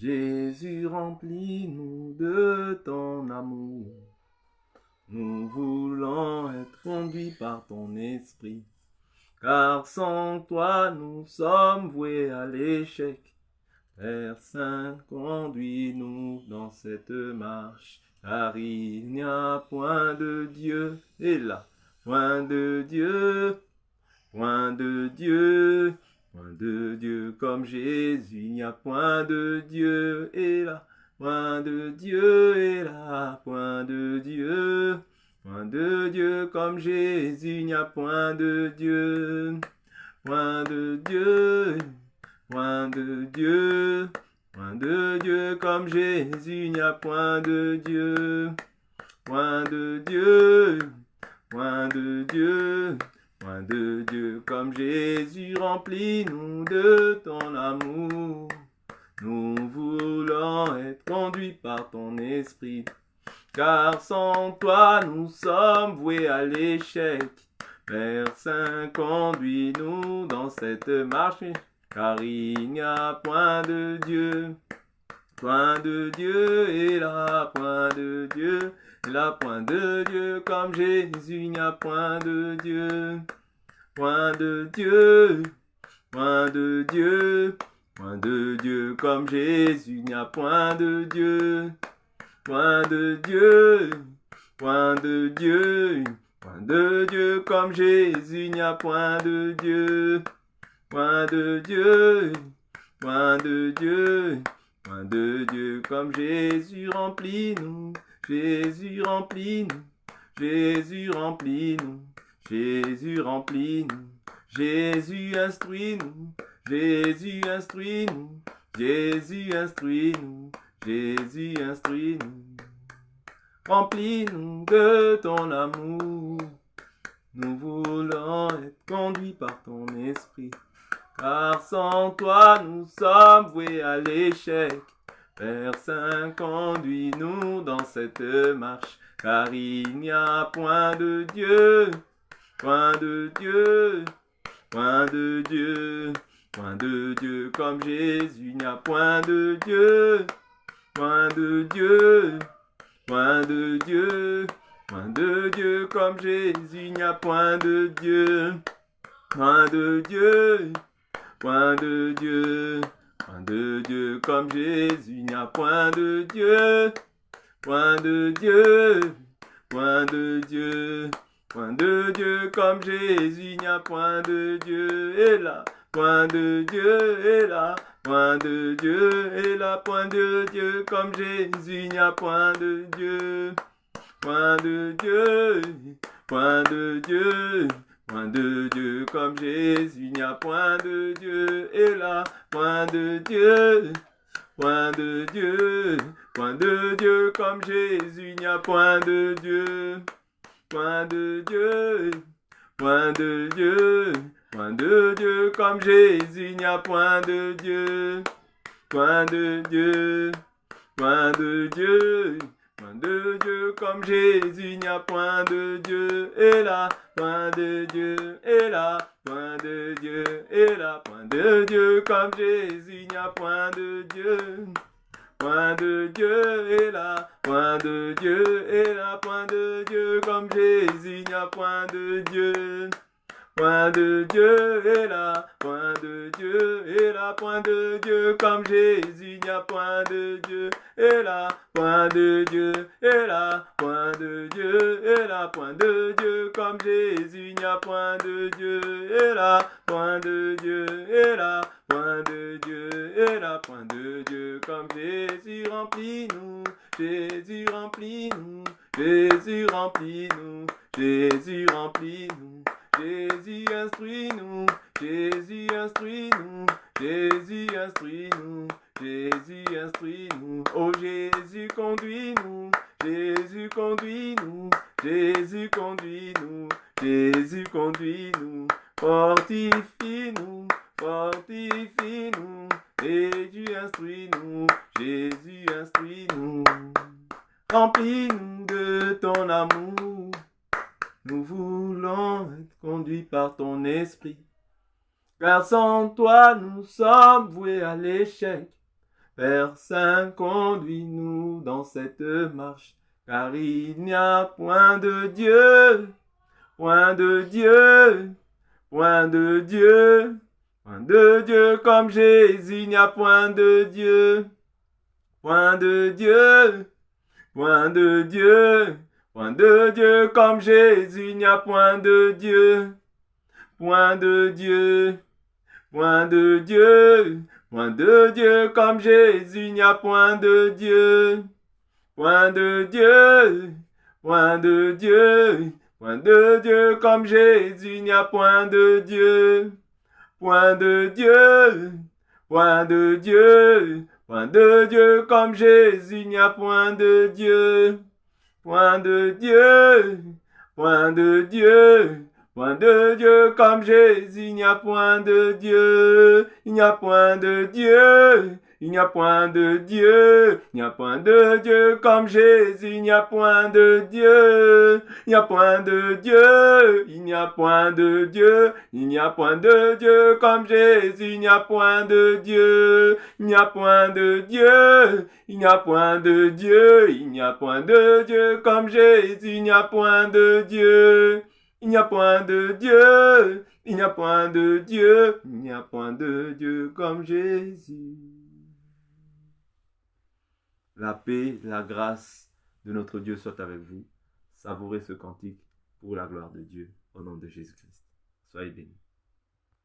Jésus, remplis-nous de ton amour. Nous voulons être conduits par ton esprit, car sans toi nous sommes voués à l'échec. Père Saint, conduis-nous dans cette marche, car il n'y a point de Dieu, et là, point de Dieu, point de Dieu, point de Dieu comme Jésus, il n'y a point de Dieu, et là, point de Dieu, et là, point de Dieu. Point de Dieu comme Jésus, il n'y a point de Dieu, point de Dieu, point de Dieu, point de Dieu comme Jésus, il n'y a point de Dieu, point de Dieu, point de Dieu, point de Dieu comme Jésus, remplis-nous de ton amour. Nous voulons être conduits par ton esprit, car sans toi nous sommes voués à l'échec. Père Saint, conduis-nous dans cette marche, car il n'y a point de Dieu, et là, point de Dieu, et là, point de Dieu, comme Jésus, il n'y a point de Dieu, point de Dieu, point de Dieu, point de Dieu, comme Jésus, il n'y a point de Dieu. Point de Dieu, point de Dieu, point de Dieu comme Jésus, il n'y a point de Dieu, point de Dieu, point de Dieu, point de Dieu comme Jésus, remplis-nous, Jésus, remplis-nous, Jésus, remplis-nous, Jésus, remplis-nous, Jésus, instruis-nous, Jésus, instruis-nous, Jésus, instruis-nous. Jésus, instruis-nous, remplis-nous de ton amour. Nous voulons être conduits par ton esprit, car sans toi nous sommes voués à l'échec. Père Saint, conduis-nous dans cette marche, car il n'y a point de Dieu, point de Dieu, point de Dieu, point de Dieu comme Jésus, il n'y a point de Dieu. Point de Dieu, point de Dieu, point de Dieu comme Jésus, il n'y a point de Dieu, point de Dieu, point de Dieu, point de Dieu comme Jésus, il n'y a point de Dieu, point de Dieu, point de Dieu, point de Dieu comme Jésus, il n'y a point de Dieu, et là, point de Dieu, et là. Point de Dieu, et là, point de Dieu, comme Jésus, il n'y a point de Dieu. Point de Dieu, point de Dieu, point de Dieu, comme Jésus, il n'y a point de Dieu. Et là, point de Dieu, point de Dieu, point de Dieu, comme Jésus, il n'y a point de Dieu. Point de Dieu, point de Dieu. Point de Dieu comme Jésus, il n'y a point de Dieu, point de Dieu, point de Dieu, point de Dieu comme Jésus, il n'y a point de Dieu, et là, point de Dieu, et là, point de Dieu, et là, point de Dieu comme Jésus, il n'y a point de Dieu. Point de Dieu, et là, point de Dieu, et là, point de Dieu comme Jésus, il n'y a point de Dieu. Point de Dieu est là, point de Dieu est là, point de Dieu comme Jésus, il n'y a point de Dieu est là, point de Dieu est là, point de Dieu est là, point de Dieu comme Jésus, il n'y a point de Dieu est là, point de Dieu est là, point de Dieu est là, point de Dieu comme Jésus, remplis-nous, Jésus, remplis-nous, Jésus, remplis-nous, Jésus, remplis-nous. Jésus, instruis-nous, Jésus, instruis-nous, Jésus, instruis-nous, Jésus, instruis-nous. Oh Jésus, conduis-nous, Jésus, conduis-nous, Jésus, conduis-nous, Jésus, conduis-nous. Fortifie-nous, fortifie-nous, Jésus, instruis-nous, Jésus, instruis-nous. Remplis-nous de ton amour. Nous voulons être conduits par ton esprit, car sans toi nous sommes voués à l'échec. Père Saint, conduis-nous dans cette marche, car il n'y a point de Dieu, point de Dieu, point de Dieu, point de Dieu comme Jésus, il n'y a point de Dieu, point de Dieu, point de Dieu, point de Dieu comme Jésus, il n'y a point de Dieu, point de Dieu, point de Dieu, point de Dieu comme Jésus, il n'y a point de Dieu, point de Dieu, point de Dieu, point de Dieu comme Jésus, il n'y a point de Dieu, point de Dieu, point de Dieu, point de Dieu comme Jésus, il n'y a point de Dieu, point de Dieu, point de Dieu, point de Dieu comme Jésus, il n'y a point de Dieu, il n'y a point de Dieu, il n'y a point de Dieu, il n'y a point de Dieu comme Jésus, il n'y a point de Dieu, il n'y a point de Dieu, il n'y a point de Dieu, il n'y a point de Dieu comme Jésus, il n'y a point de Dieu, il n'y a point de Dieu, il n'y a point de Dieu, il n'y a point de Dieu comme Jésus, il n'y a point de Dieu, il n'y a point de Dieu, il n'y a point de Dieu, il n'y a point de Dieu comme Jésus. La paix, la grâce de notre Dieu soit avec vous. Savourez ce cantique pour la gloire de Dieu, au nom de Jésus-Christ. Soyez bénis.